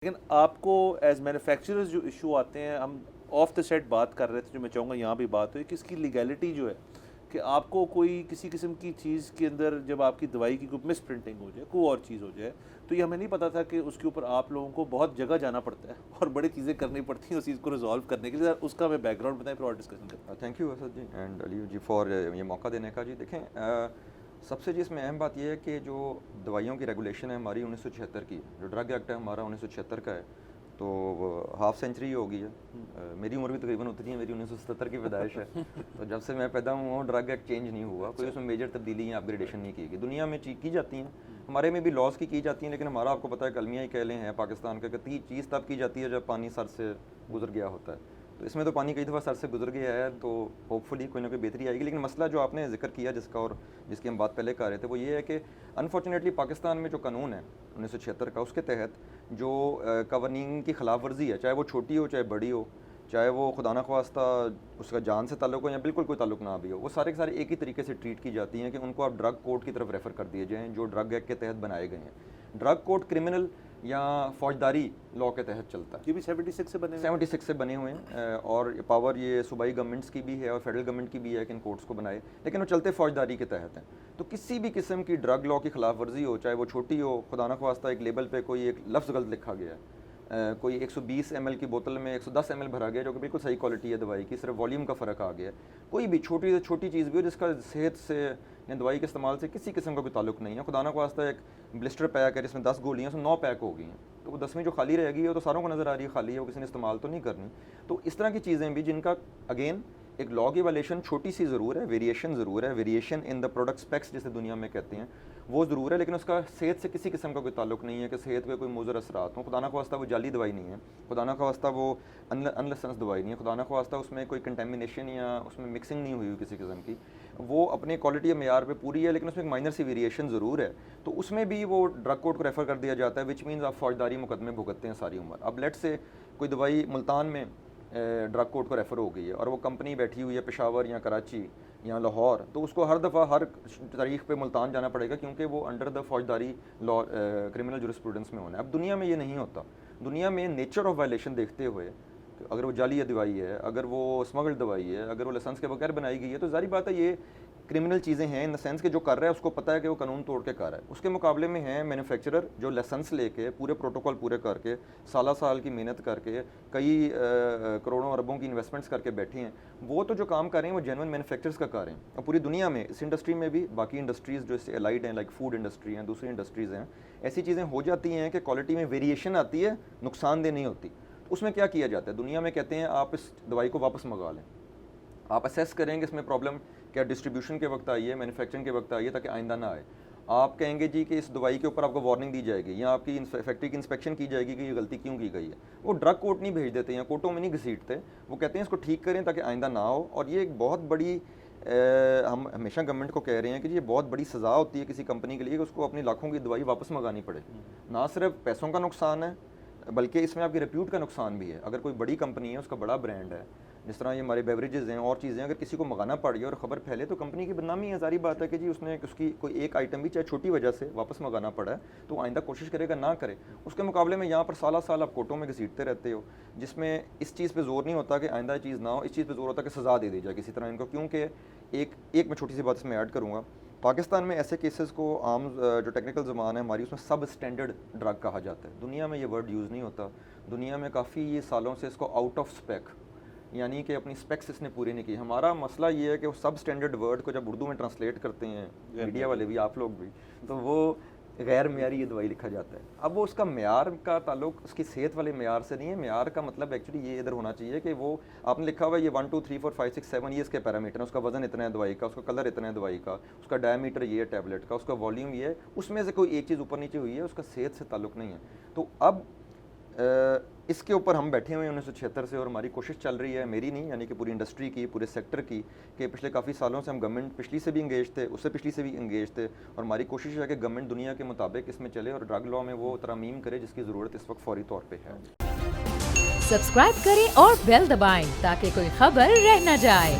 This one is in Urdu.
لیکن آپ کو ایز مینوفیکچررز جو ایشو آتے ہیں، ہم آف دا سیٹ بات کر رہے تھے، جو میں چاہوں گا یہاں بھی بات ہوئی کہ اس کی لیگیلٹی جو ہے کہ آپ کو کوئی کسی قسم کی چیز کے اندر جب آپ کی دوائی کی کوئی مس پرنٹنگ ہو جائے، کوئی اور چیز ہو جائے، تو یہ ہمیں نہیں پتا تھا کہ اس کے اوپر آپ لوگوں کو بہت جگہ جانا پڑتا ہے اور بڑی چیزیں کرنی پڑتی ہیں اس چیز کو ریزالو کرنے کے لیے. اس کا ہمیں بیک گراؤنڈ بتائیں پھر اور ڈسکشن کرتے ہیں. Thank you Asad ji and Ali ji for یہ موقع دینے کا. جی دیکھیں، سب سے جس میں اہم بات یہ ہے کہ جو دوائیوں کی ریگولیشن ہے ہماری 1976 کی، جو ڈرگ ایکٹ ہے ہمارا 1976 کا ہے، تو ہاف سینچری ہو گئی ہے. میری عمر بھی تقریباً اتنی ہے، میری 1977 کی پیدائش ہے. تو جب سے میں پیدا ہوا ہوں ڈرگ ایکٹ چینج نہیں ہوا، کوئی اس میں میجر تبدیلی یا اپگریڈیشن نہیں کی گئی. دنیا میں کی جاتی ہیں، ہمارے میں بھی لاس کی جاتی ہیں، لیکن ہمارا آپ کو پتہ ہے کلمیہ ہی کہہ لیں ہیں پاکستان کا کہ چیز تب کی جاتی ہے جب پانی سر سے گزر گیا ہوتا ہے. تو اس میں تو پانی کئی دفعہ سر سے گزر گیا ہے، تو ہوپ فلی کوئی نہ کوئی بہتری آئے گی. لیکن مسئلہ جو آپ نے ذکر کیا جس کا اور جس کی ہم بات پہلے کر رہے تھے، وہ یہ ہے کہ انفارچونیٹلی پاکستان میں جو قانون ہے 1976 کا، اس کے تحت جو قوانین کی خلاف ورزی ہے، چاہے وہ چھوٹی ہو چاہے بڑی ہو، چاہے وہ خدا نخواستہ اس کا جان سے تعلق ہو یا بالکل کوئی تعلق نہ بھی ہو، وہ سارے کے سارے ایک ہی طریقے سے ٹریٹ کی جاتی ہیں کہ ان کو آپ ڈرگ کورٹ کی طرف ریفر کر دیے جائیں جو ڈرگ ایکٹ کے تحت بنائے گئے ہیں. ڈرگ کورٹ کرمنل یا فوجداری لاء کے تحت چلتا ہے. یہ بھی 76 سے بنے ہوئے 76 سے بنے ہوئے ہیں، اور پاور یہ صوبائی گورنمنٹس کی بھی ہے اور فیڈرل گورنمنٹ کی بھی ہے کہ ان کورٹس کو بنائے، لیکن وہ چلتے فوجداری کے تحت ہیں. تو کسی بھی قسم کی ڈرگ لاء کی خلاف ورزی ہو، چاہے وہ چھوٹی ہو، خدا نخواستہ ایک لیبل پہ کوئی ایک لفظ غلط لکھا گیا ہے، کوئی 120 ml کی بوتل میں 110 ml بھرا گیا جو کہ بالکل صحیح کوالٹی ہے دوائی کی، صرف والیوم کا فرق آ گیا ہے، کوئی بھی چھوٹی سے چھوٹی چیز بھی ہو جس کا صحت سے یا دوائی کے استعمال سے کسی قسم کا بھی تعلق نہیں ہے، خدا نخواستہ ایک بلسٹر پیک ہے جس میں 10 گولیاں، اس میں 9 پیک ہو گئی ہیں، تو وہ 10ویں جو خالی رہ گئی ہے تو ساروں کو نظر آ رہی ہے خالی ہے، وہ کسی نے استعمال تو نہیں کرنی. تو اس طرح کی چیزیں بھی جن کا اگین ایک لاء کی ویلیشن چھوٹی سی ضرور ہے، ویریشن ضرور ہے، variation in the product specs جسے دنیا میں کہتے ہیں وہ ضرور ہے، لیکن اس کا صحت سے کسی قسم کا کوئی تعلق نہیں ہے کہ صحت پہ کوئی مضر اثرات ہوں. خدا نخواستہ وہ جعلی دوائی نہیں ہے، خدا نخواستہ وہ انلائسنس دوائی نہیں ہے، خدا نخواستہ اس میں کوئی کنٹامینیشن یا اس میں مکسنگ نہیں ہوئی کسی قسم کی، وہ اپنے کوالٹی معیار پہ پوری ہے، لیکن اس میں ایک مائنر سی ویریشن ضرور ہے. تو اس میں بھی وہ ڈرگ کورٹ کو ریفر کر دیا جاتا ہے، وچ مینز آپ فوجداری مقدمے بھگتتے ہیں ساری عمر. اب لیٹ سے کوئی دوائی ملتان میں ڈرگ کورٹ کو ریفر ہو گئی ہے اور وہ کمپنی بیٹھی ہوئی ہے پشاور یا کراچی یا لاہور، تو اس کو ہر دفعہ ہر تاریخ پہ ملتان جانا پڑے گا کیونکہ وہ انڈر دا فوجداری لاء کرمنل جورسپروڈنس میں ہونا ہے. اب دنیا میں یہ نہیں ہوتا. دنیا میں نیچر آف وائلیشن دیکھتے ہوئے اگر وہ جعلی دوائی ہے، اگر وہ اسمگلڈ دوائی ہے، اگر وہ لائسنس کے بغیر بنائی گئی ہے، تو ظاہری بات ہے یہ کرمنل چیزیں ہیں ان دا سینس کہ جو کر رہا ہے اس کو پتہ ہے کہ وہ قانون توڑ کے کر رہا ہے. اس کے مقابلے میں ہیں مینوفیکچرر جو لائسنس لے کے پورے پروٹوکول پورے کر کے سال کی محنت کر کے کئی کروڑوں اربوں کی انویسٹمنٹس کر کے بیٹھے ہیں. وہ تو جو کام کر رہے ہیں وہ جینوئن مینوفیکچررز کا کر رہے ہیں. اور پوری دنیا میں اس انڈسٹری میں بھی باقی انڈسٹریز جو اس سے الائڈ ہیں لائک فوڈ انڈسٹری ہیں، دوسری انڈسٹریز ہیں، ایسی چیزیں ہو جاتی ہیں کہ کوالٹی میں ویریشن آتی ہے، نقصان دہ نہیں ہوتی. اس میں کیا کیا جاتا ہے؟ دنیا میں کہتے ہیں آپ اس دوائی کو واپس منگا لیں، آپ اسیس کریں گے اس میں پرابلم کیا ڈسٹریبیوشن کے وقت آئی ہے، مینوفیکچرنگ کے وقت آئی ہے تاکہ آئندہ نہ آئے. آپ کہیں گے جی کہ اس دوائی کے اوپر آپ کو وارننگ دی جائے گی یا آپ کی فیکٹری کی انسپیکشن کی جائے گی کہ یہ غلطی کیوں کی گئی ہے. وہ ڈرگ کورٹ نہیں بھیج دیتے ہیں، کورٹوں میں نہیں گھسیٹتے، وہ کہتے ہیں اس کو ٹھیک کریں تاکہ آئندہ نہ ہو. اور یہ ایک بہت بڑی ہم ہمیشہ گورنمنٹ کو کہہ رہے ہیں کہ یہ بہت بڑی سزا ہوتی ہے کسی کمپنی کے لیے کہ اس کو اپنی لاکھوں کی دوائی واپس منگانی پڑے. نہ صرف پیسوں کا نقصان ہے بلکہ اس میں آپ کی ریپیوٹ کا نقصان بھی ہے. اگر کوئی بڑی کمپنی ہے، اس کا بڑا برانڈ ہے، جس طرح یہ ہمارے بیوریجز ہیں اور چیزیں، اگر کسی کو منگانا پڑ گیا اور خبر پھیلے تو کمپنی کی بدنامی ہے. ظاہری بات ہے کہ جی اس نے اس کی کوئی ایک آئٹم بھی چاہے چھوٹی وجہ سے واپس منگانا پڑا ہے تو وہ آئندہ کوشش کرے گا نہ کرے. اس کے مقابلے میں یہاں پر سال آپ کورٹوں میں گھسیٹتے رہتے ہو، جس میں اس چیز پہ زور نہیں ہوتا کہ آئندہ چیز نہ ہو، اس چیز پہ زور ہوتا ہے کہ سزا دے دی جائے کسی طرح ان کو. کیونکہ ایک میں چھوٹی سی بات اس میں ایڈ کروں گا، پاکستان میں ایسے کیسز کو عام جو ٹیکنیکل زبان ہے ہماری اس میں سب اسٹینڈرڈ ڈرگ کہا جاتا ہے. دنیا میں یہ ورڈ یوز نہیں ہوتا. دنیا میں کافی سالوں سے اس کو آؤٹ آف اسپیک، یعنی کہ اپنی اسپیکس اس نے پوری نہیں کی. ہمارا مسئلہ یہ ہے کہ وہ سب اسٹینڈرڈ ورڈ کو جب اردو میں ٹرانسلیٹ کرتے ہیں میڈیا والے بھی، آپ لوگ بھی، تو وہ غیر معیاری یہ دوائی لکھا جاتا ہے. اب وہ اس کا معیار کا تعلق اس کی صحت والے معیار سے نہیں ہے. معیار کا مطلب ایکچولی یہ ادھر ہونا چاہیے کہ وہ آپ نے لکھا ہوا ہے یہ 1 2 3 4 5 6 7 یہ اس کے پیرامیٹر ہیں، اس کا وزن اتنا ہے دوائی کا، اس کا کلر اتنا ہے دوائی کا، اس کا ڈائمیٹر یہ ہے ٹیبلٹ کا، اس کا والیوم یہ ہے. اس میں سے کوئی ایک چیز اوپر نیچے ہوئی ہے، اس کا صحت سے تعلق نہیں ہے. تو اب اس کے اوپر ہم بیٹھے ہوئے ہیں 1976 سے، اور ہماری کوشش چل رہی ہے، میری نہیں یعنی کہ پوری انڈسٹری کی، پورے سیکٹر کی، کہ پچھلے کافی سالوں سے ہم گورنمنٹ پچھلی سے بھی انگیج تھے، اس سے پچھلی سے بھی انگیج تھے، اور ہماری کوشش ہے کہ گورنمنٹ دنیا کے مطابق اس میں چلے اور ڈرگ لاء میں وہ ترامیم کرے جس کی ضرورت اس وقت فوری طور پہ ہے. سبسکرائب کریں اور بیل دبائیں تاکہ کوئی خبر رہ نہ جائے.